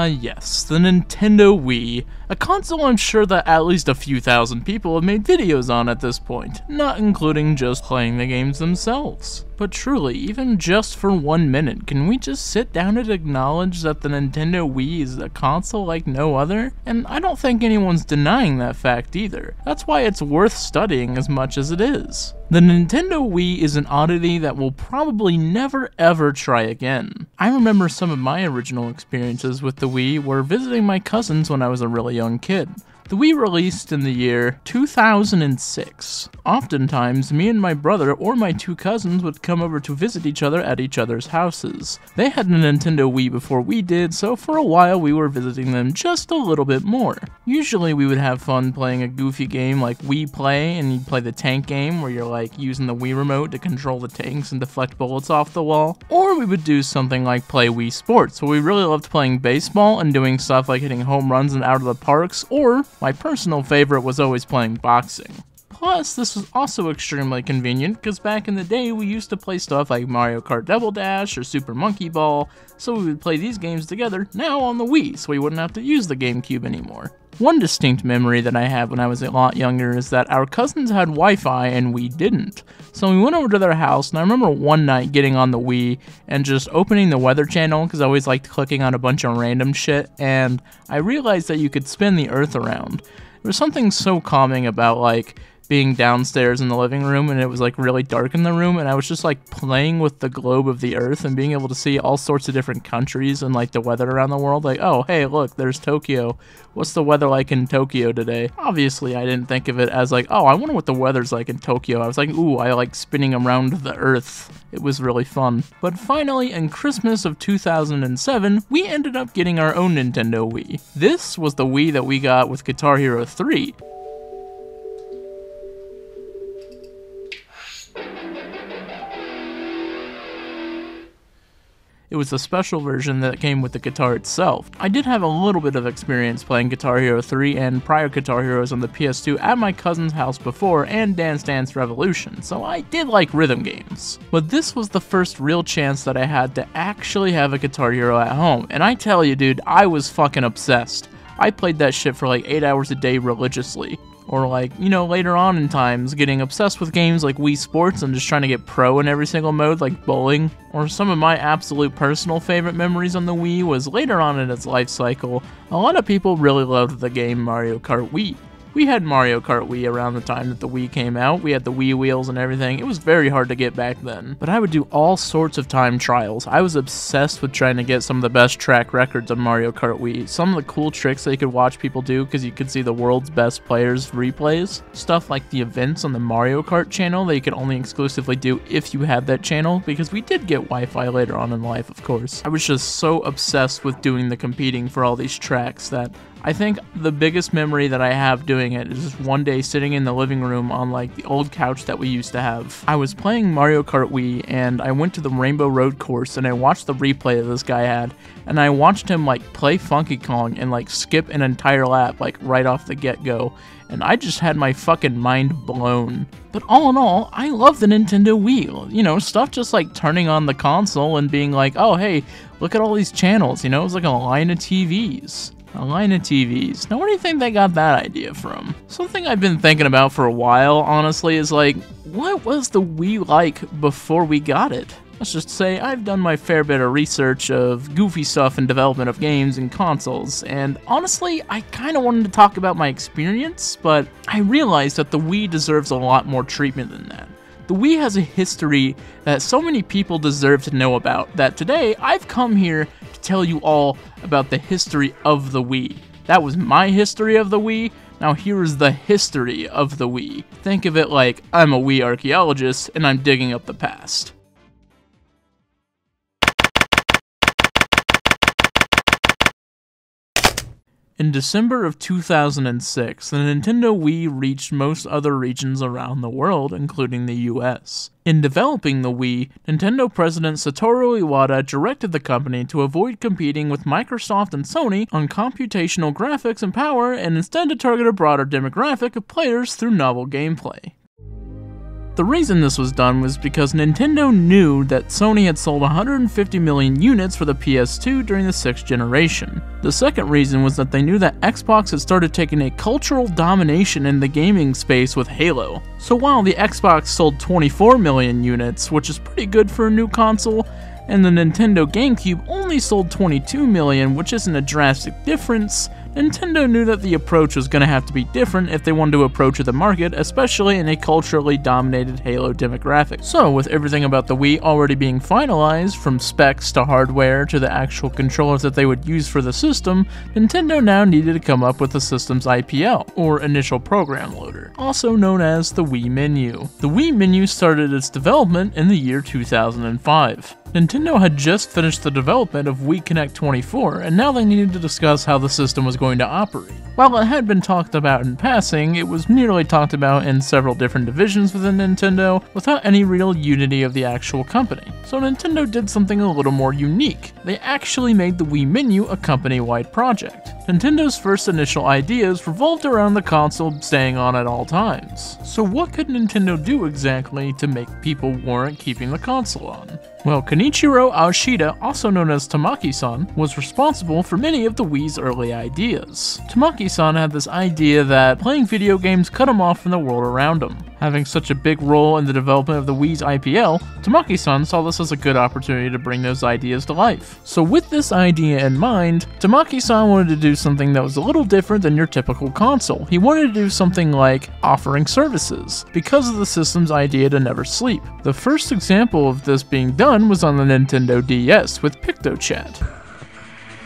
Yes, the Nintendo Wii, a console I'm sure that at least a few thousand people have made videos on at this point, not including just playing the games themselves. But truly, even just for 1 minute, can we just sit down and acknowledge that the Nintendo Wii is a console like no other? And I don't think anyone's denying that fact either. That's why it's worth studying as much as it is. The Nintendo Wii is an oddity that we'll probably never ever try again. I remember some of my original experiences with the Wii were visiting my cousins when I was a really young kid. The Wii released in the year 2006. Oftentimes, me and my brother or my two cousins would come over to visit each other at each other's houses. They had a Nintendo Wii before we did, so for a while we were visiting them just a little bit more. Usually we would have fun playing a goofy game like Wii Play, and you'd play the tank game where you're like using the Wii remote to control the tanks and deflect bullets off the wall. Or we would do something like play Wii Sports, where we really loved playing baseball and doing stuff like hitting home runs and out of the parks, or my personal favorite was always playing boxing. Plus, this was also extremely convenient because back in the day we used to play stuff like Mario Kart Double Dash or Super Monkey Ball, so we would play these games together now on the Wii so we wouldn't have to use the GameCube anymore. One distinct memory that I have when I was a lot younger is that our cousins had Wi-Fi and we didn't. So we went over to their house, and I remember one night getting on the Wii and just opening the weather channel because I always liked clicking on a bunch of random shit, and I realized that you could spin the earth around. There was something so calming about like being downstairs in the living room and it was like really dark in the room, and I was just like playing with the globe of the earth and being able to see all sorts of different countries and like the weather around the world. Like, oh hey, look, there's Tokyo. What's the weather like in Tokyo today? Obviously I didn't think of it as like, oh, I wonder what the weather's like in Tokyo. I was like, ooh, I like spinning around the earth. It was really fun. But finally, in Christmas of 2007, we ended up getting our own Nintendo Wii. This was the Wii that we got with Guitar Hero 3. It was a special version that came with the guitar itself. I did have a little bit of experience playing Guitar Hero 3 and prior Guitar Heroes on the PS2 at my cousin's house before, and Dance Dance Revolution, so I did like rhythm games. But this was the first real chance that I had to actually have a Guitar Hero at home, and I tell you dude, I was fucking obsessed. I played that shit for like 8 hours a day religiously. Or like, you know, later on in times, getting obsessed with games like Wii Sports and just trying to get pro in every single mode, like bowling. Or some of my absolute personal favorite memories on the Wii was later on in its life cycle, a lot of people really loved the game Mario Kart Wii. We had Mario Kart Wii around the time that the Wii came out. We had the Wii wheels and everything. It was very hard to get back then. But I would do all sorts of time trials. I was obsessed with trying to get some of the best track records on Mario Kart Wii. Some of the cool tricks that you could watch people do because you could see the world's best players' replays. Stuff like the events on the Mario Kart channel that you could only exclusively do if you had that channel, because we did get Wi-Fi later on in life, of course. I was just so obsessed with doing the competing for all these tracks that I think the biggest memory that I have doing it is just one day sitting in the living room on like the old couch that we used to have. I was playing Mario Kart Wii and I went to the Rainbow Road course and I watched the replay that this guy had, and I watched him like play Funky Kong and like skip an entire lap like right off the get-go, and I just had my fucking mind blown. But all in all, I love the Nintendo Wii. You know, stuff just like turning on the console and being like, oh hey, look at all these channels, you know, it's like a line of TVs. A line of TVs. Now, where do you think they got that idea from? Something I've been thinking about for a while, honestly, is like, what was the Wii like before we got it? Let's just say I've done my fair bit of research of goofy stuff and development of games and consoles, and honestly, I kind of wanted to talk about my experience, but I realized that the Wii deserves a lot more treatment than that. The Wii has a history that so many people deserve to know about that today I've come here to tell you all about the history of the Wii. That was my history of the Wii, now here is the history of the Wii. Think of it like I'm a Wii archaeologist and I'm digging up the past. In December of 2006, the Nintendo Wii reached most other regions around the world, including the US. In developing the Wii, Nintendo President Satoru Iwata directed the company to avoid competing with Microsoft and Sony on computational graphics and power, and instead to target a broader demographic of players through novel gameplay. The reason this was done was because Nintendo knew that Sony had sold 150 million units for the PS2 during the 6th generation. The second reason was that they knew that Xbox had started taking a cultural domination in the gaming space with Halo. So while the Xbox sold 24 million units, which is pretty good for a new console, and the Nintendo GameCube only sold 22 million, which isn't a drastic difference, Nintendo knew that the approach was going to have to be different if they wanted to approach the market, especially in a culturally dominated Halo demographic. So, with everything about the Wii already being finalized, from specs to hardware to the actual controllers that they would use for the system, Nintendo now needed to come up with the system's IPL, or Initial Program Loader, also known as the Wii Menu. The Wii Menu started its development in the year 2005. Nintendo had just finished the development of Wii Connect 24, and now they needed to discuss how the system was going to operate. While it had been talked about in passing, it was merely talked about in several different divisions within Nintendo, without any real unity of the actual company. So Nintendo did something a little more unique. They actually made the Wii Menu a company-wide project. Nintendo's first initial ideas revolved around the console staying on at all times. So what could Nintendo do exactly to make people warrant keeping the console on? Well, Kenichiro Aoshida, also known as Tamaki-san, was responsible for many of the Wii's early ideas. Tamaki-san had this idea that playing video games cut him off from the world around him. Having such a big role in the development of the Wii's IPL, Tamaki-san saw this as a good opportunity to bring those ideas to life. So with this idea in mind, Tamaki-san wanted to do something that was a little different than your typical console. He wanted to do something like offering services, because of the system's idea to never sleep. The first example of this being done was on the Nintendo DS with PictoChat.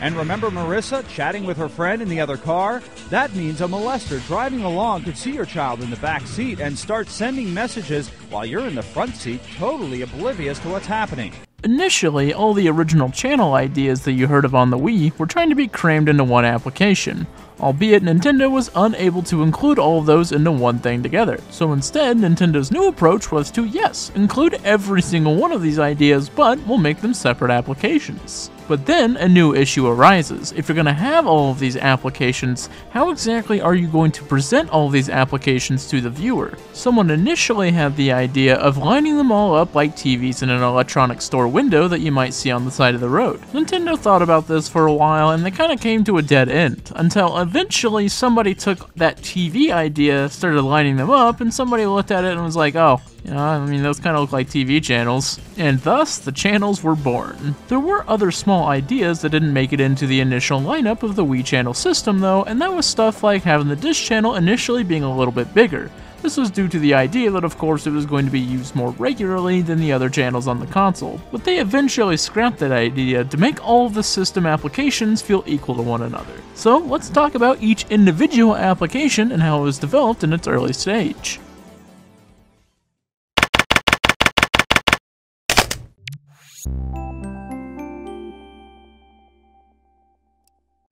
And remember Marissa chatting with her friend in the other car? That means a molester driving along could see your child in the back seat and start sending messages while you're in the front seat, totally oblivious to what's happening. Initially, all the original channel ideas that you heard of on the Wii were trying to be crammed into one application, albeit Nintendo was unable to include all of those into one thing together. So instead, Nintendo's new approach was to, yes, include every single one of these ideas, but we'll make them separate applications. But then a new issue arises. If you're going to have all of these applications, how exactly are you going to present all of these applications to the viewer? Someone initially had the idea of lining them all up like TVs in an electronic store window that you might see on the side of the road. Nintendo thought about this for a while and they kind of came to a dead end, until eventually somebody took that TV idea, started lining them up, and somebody looked at it and was like, oh, those kind of look like TV channels. And thus, the channels were born. There were other small ideas that didn't make it into the initial lineup of the Wii Channel system though, and that was stuff like having the dish channel initially being a little bit bigger. This was due to the idea that of course it was going to be used more regularly than the other channels on the console, but they eventually scrapped that idea to make all of the system applications feel equal to one another. So let's talk about each individual application and how it was developed in its early stage.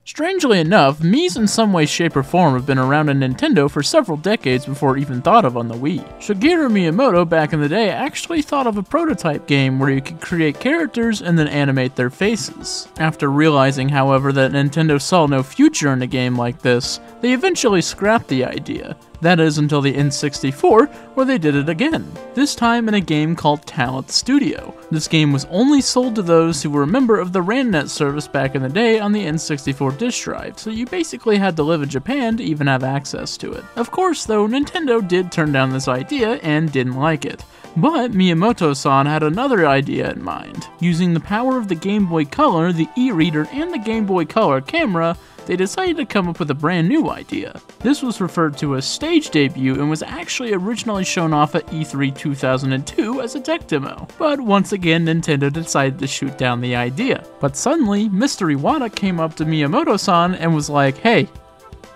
Strangely enough, Miis in some way, shape, or form have been around in Nintendo for several decades before even thought of on the Wii. Shigeru Miyamoto back in the day actually thought of a prototype game where you could create characters and then animate their faces. After realizing, however, that Nintendo saw no future in a game like this, they eventually scrapped the idea. That is until the N64, where they did it again, this time in a game called Talent Studio. This game was only sold to those who were a member of the RANDnet service back in the day on the N64 disk drive, so you basically had to live in Japan to even have access to it. Of course though, Nintendo did turn down this idea and didn't like it. But Miyamoto-san had another idea in mind. Using the power of the Game Boy Color, the e-reader, and the Game Boy Color camera, they decided to come up with a brand new idea. This was referred to as Stage Debut and was actually originally shown off at E3 2002 as a tech demo. But once again, Nintendo decided to shoot down the idea. But suddenly, Mr. Iwata came up to Miyamoto-san and was like, hey,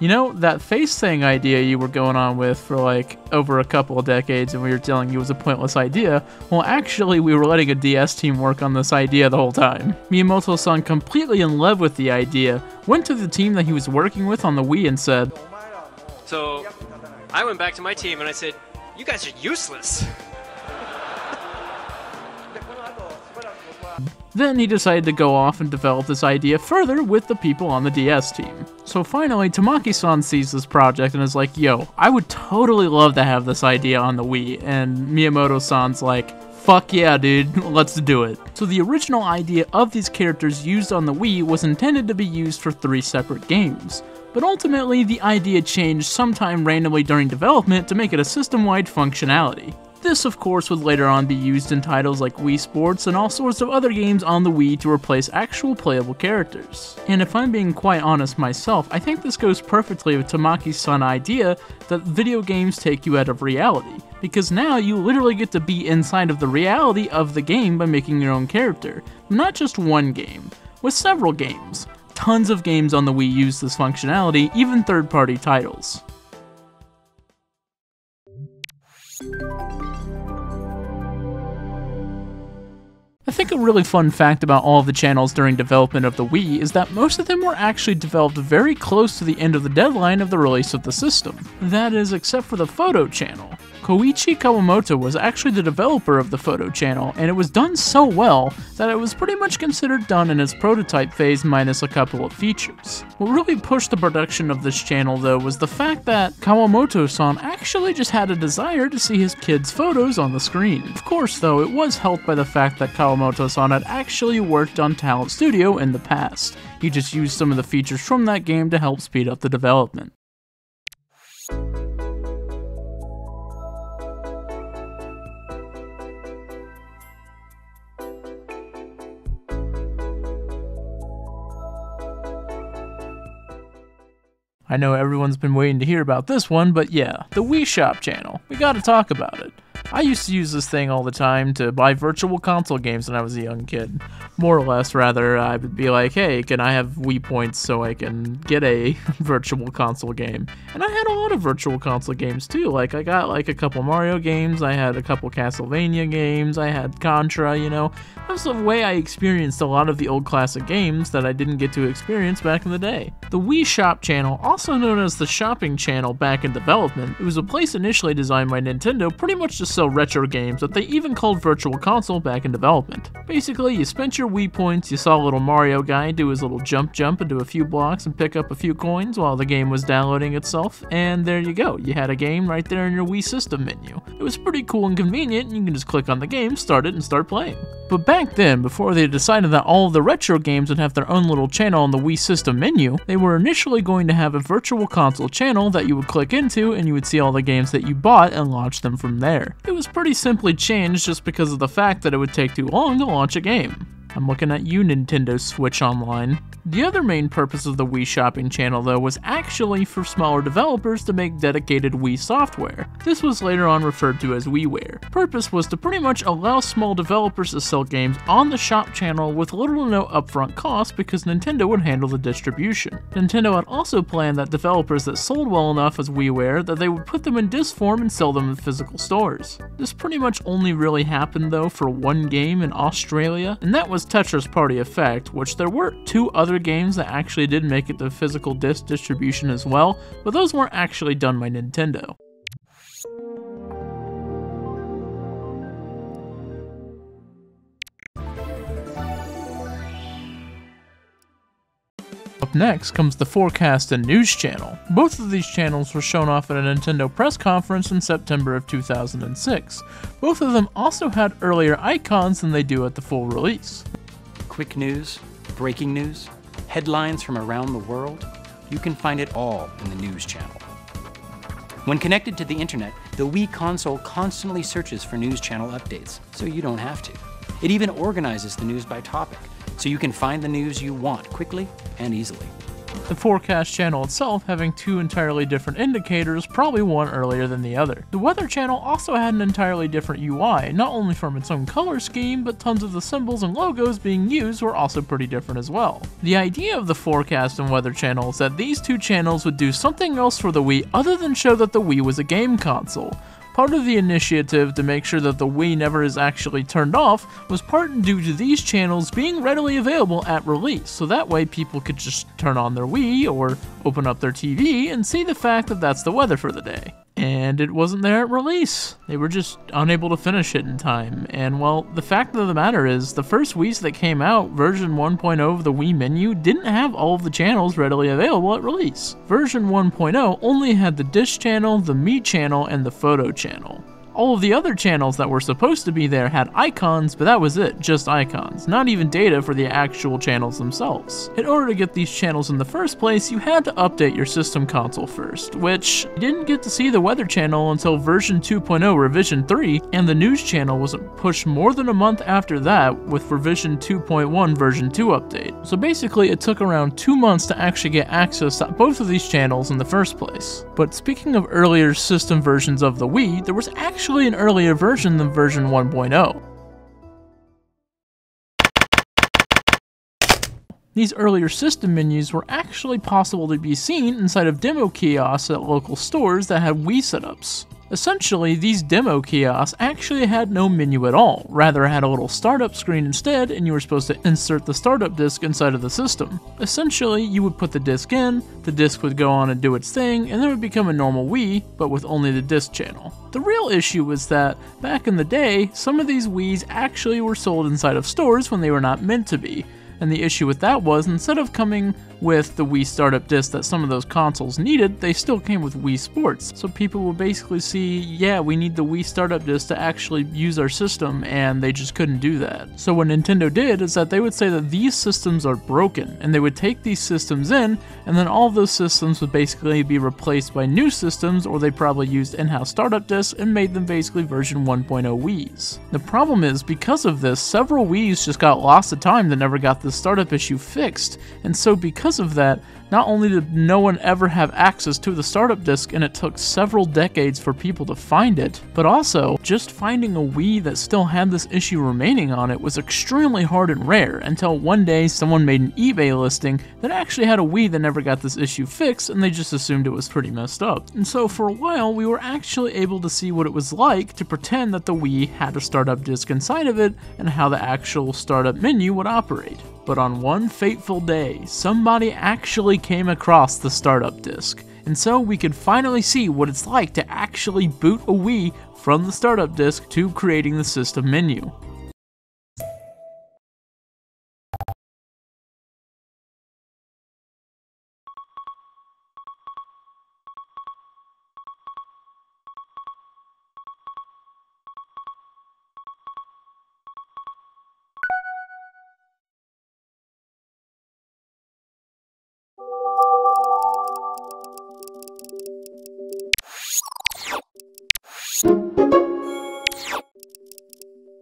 you know, that face thing idea you were going on with for like over a couple of decades and we were telling you was a pointless idea, well actually we were letting a DS team work on this idea the whole time. Miyamoto-san, completely in love with the idea, went to the team that he was working with on the Wii and said, so I went back to my team and I said, you guys are useless. Then he decided to go off and develop this idea further with the people on the DS team. So So finally, Tamaki-san sees this project and is like, yo, I would totally love to have this idea on the Wii, and Miyamoto-san's like, fuck yeah, dude, let's do it. So the original idea of these characters used on the Wii was intended to be used for 3 separate games, but ultimately the idea changed sometime randomly during development to make it a system-wide functionality. This, of course, would later on be used in titles like Wii Sports and all sorts of other games on the Wii to replace actual playable characters. And if I'm being quite honest myself, I think this goes perfectly with Tamaki's idea that video games take you out of reality, because now you literally get to be inside of the reality of the game by making your own character. Not just one game, with several games. Tons of games on the Wii use this functionality, even third-party titles. I think a really fun fact about all of the channels during development of the Wii is that most of them were actually developed very close to the end of the deadline of the release of the system. That is, except for the photo channel. Koichi Kawamoto was actually the developer of the photo channel, and it was done so well that it was pretty much considered done in its prototype phase minus a couple of features. What really pushed the production of this channel though was the fact that Kawamoto-san actually just had a desire to see his kids' photos on the screen. Of course though, it was helped by the fact that Kawamoto-san had actually worked on Talent Studio in the past. He just used some of the features from that game to help speed up the development. I know everyone's been waiting to hear about this one, but yeah, the Wii Shop Channel. We gotta talk about it. I used to use this thing all the time to buy virtual console games when I was a young kid. More or less, rather, I would be like, hey, can I have Wii points so I can get a virtual console game? And I had a lot of virtual console games too. Like, I got like a couple Mario games, I had a couple Castlevania games, I had Contra, you know. That was the way I experienced a lot of the old classic games that I didn't get to experience back in the day. The Wii Shop Channel, also known as the Shopping Channel back in development, it was a place initially designed by Nintendo pretty much to sell retro games that they even called Virtual Console back in development. Basically, you spent your Wii points, you saw a little Mario guy do his little jump and do a few blocks and pick up a few coins while the game was downloading itself, and there you go, you had a game right there in your Wii system menu. It was pretty cool and convenient, and you can just click on the game, start it, and start playing. But back then, before they decided that all of the retro games would have their own little channel on the Wii system menu, they were initially going to have a Virtual Console channel that you would click into and you would see all the games that you bought and launch them from there. It was pretty simply changed just because of the fact that it would take too long to launch a game. I'm looking at you, Nintendo Switch Online. The other main purpose of the Wii Shopping Channel, though, was actually for smaller developers to make dedicated Wii software. This was later on referred to as WiiWare. Purpose was to pretty much allow small developers to sell games on the shop channel with little to no upfront cost because Nintendo would handle the distribution. Nintendo had also planned that developers that sold well enough as WiiWare that they would put them in disc form and sell them in physical stores. This pretty much only really happened though for one game in Australia, and that was Tetris Party Effect, which there were 2 other games that actually did make it to physical disc distribution as well, but those weren't actually done by Nintendo. Up next comes the Forecast and News Channel. Both of these channels were shown off at a Nintendo press conference in September of 2006. Both of them also had earlier icons than they do at the full release. Quick news, breaking news, headlines from around the world, you can find it all in the News Channel. When connected to the internet, the Wii console constantly searches for News Channel updates, so you don't have to. It even organizes the news by topic, so you can find the news you want quickly and easily. The Forecast channel itself having 2 entirely different indicators, probably one earlier than the other. The Weather channel also had an entirely different UI, not only from its own color scheme, but tons of the symbols and logos being used were also pretty different as well. The idea of the Forecast and Weather channel is that these 2 channels would do something else for the Wii other than show that the Wii was a game console. Part of the initiative to make sure that the Wii never is actually turned off was part due to these channels being readily available at release, so that way people could just turn on their Wii or open up their TV and see the fact that that's the weather for the day. and it wasn't there at release. They were just unable to finish it in time. And well, the fact of the matter is, the first Wiis that came out, version 1.0 of the Wii menu, didn't have all of the channels readily available at release. Version 1.0 only had the Dish channel, the Mii channel, and the Photo channel. All of the other channels that were supposed to be there had icons, but that was it, just icons, not even data for the actual channels themselves. In order to get these channels in the first place, you had to update your system console first, which you didn't get to see the Weather channel until version 2.0 revision 3, and the News channel wasn't pushed more than a month after that with revision 2.1 version 2 update. So basically it took around 2 months to actually get access to both of these channels in the first place. But speaking of earlier system versions of the Wii, there was actually an earlier version than version 1.0. These earlier system menus were actually possible to be seen inside of demo kiosks at local stores that had Wii setups. Essentially, these demo kiosks actually had no menu at all, rather had a little startup screen instead, and you were supposed to insert the startup disc inside of the system. Essentially, you would put the disc in, the disc would go on and do its thing, and then it would become a normal Wii, but with only the disc channel. The real issue was that, back in the day, some of these Wiis actually were sold inside of stores when they were not meant to be. And the issue with that was, instead of coming with the Wii Startup disc that some of those consoles needed, they still came with Wii Sports. So people will basically see, yeah, we need the Wii Startup disc to actually use our system, and they just couldn't do that. So what Nintendo did is that they would say that these systems are broken, and they would take these systems in, and then all of those systems would basically be replaced by new systems, or they probably used in-house startup discs and made them basically version 1.0 Wiis. The problem is, because of this, several Wiis just got lost to time that never got the startup issue fixed, and so because of that, not only did no one ever have access to the startup disc and it took several decades for people to find it, but also, just finding a Wii that still had this issue remaining on it was extremely hard and rare, until one day someone made an eBay listing that actually had a Wii that never got this issue fixed, and they just assumed it was pretty messed up. And so for a while, we were actually able to see what it was like to pretend that the Wii had a startup disc inside of it, and how the actual startup menu would operate. But on one fateful day, somebody actually came across the startup disc, and so we could finally see what it's like to actually boot a Wii from the startup disc to creating the system menu.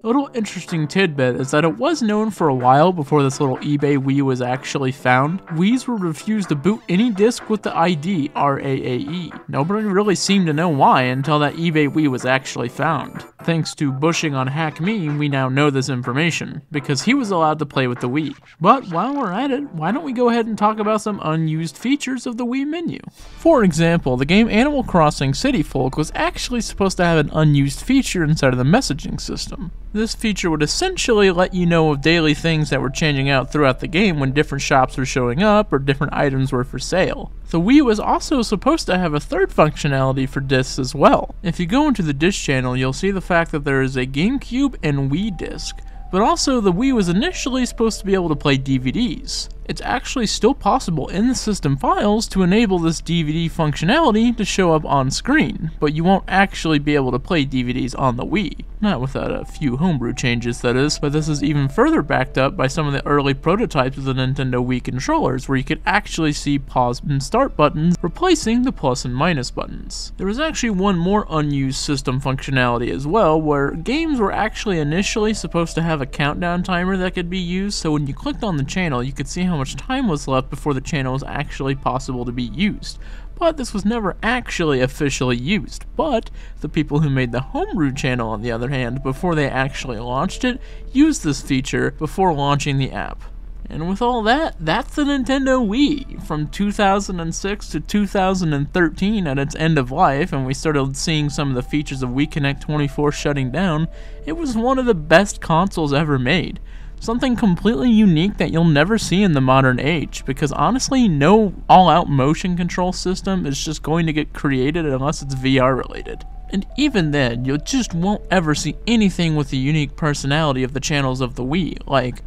A little interesting tidbit is that it was known for a while before this little eBay Wii was actually found. Wiis were refused to boot any disc with the ID RAAE. Nobody really seemed to know why until that eBay Wii was actually found. Thanks to bushing on Hack Mii, we now know this information, because he was allowed to play with the Wii. But while we're at it, why don't we go ahead and talk about some unused features of the Wii menu? For example, the game Animal Crossing City Folk was actually supposed to have an unused feature inside of the messaging system. This feature would essentially let you know of daily things that were changing out throughout the game when different shops were showing up or different items were for sale. The Wii was also supposed to have a third functionality for discs as well. If you go into the Dish channel, you'll see the fact that there is a GameCube and Wii disc. But also, the Wii was initially supposed to be able to play DVDs. It's actually still possible in the system files to enable this DVD functionality to show up on screen, but you won't actually be able to play DVDs on the Wii. Not without a few homebrew changes, that is, but this is even further backed up by some of the early prototypes of the Nintendo Wii controllers, where you could actually see pause and start buttons replacing the plus and minus buttons. There was actually one more unused system functionality as well, where games were actually initially supposed to have a countdown timer that could be used, so when you clicked on the channel, you could see how much time was left before the channel was actually possible to be used. But this was never actually officially used. But the people who made the homebrew channel, on the other hand, before they actually launched it, used this feature before launching the app. And with all that, that's the Nintendo Wii. From 2006 to 2013 at its end of life, and we started seeing some of the features of Wii Connect 24 shutting down, it was one of the best consoles ever made. Something completely unique that you'll never see in the modern age, because honestly, no all-out motion control system is just going to get created unless it's VR related. And even then, you just won't ever see anything with the unique personality of the channels of the Wii. Like,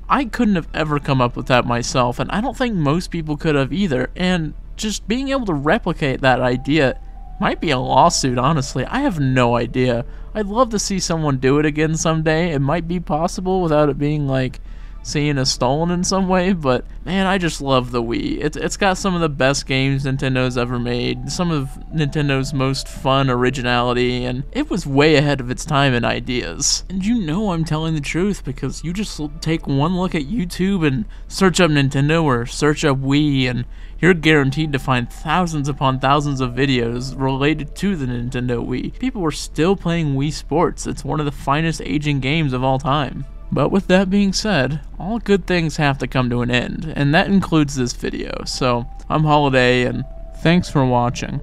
I couldn't have ever come up with that myself, and I don't think most people could have either, and just being able to replicate that idea might be a lawsuit, honestly. I have no idea. I'd love to see someone do it again someday. It might be possible without it being like seen as stolen in some way, but man, I just love the Wii. It's got some of the best games Nintendo's ever made, some of Nintendo's most fun originality, and it was way ahead of its time in ideas. And you know I'm telling the truth because you just take one look at YouTube and search up Nintendo or search up Wii, and you're guaranteed to find thousands upon thousands of videos related to the Nintendo Wii. People are still playing Wii Sports. It's one of the finest aging games of all time. But with that being said, all good things have to come to an end, and that includes this video. So, I'm Holiday, and thanks for watching.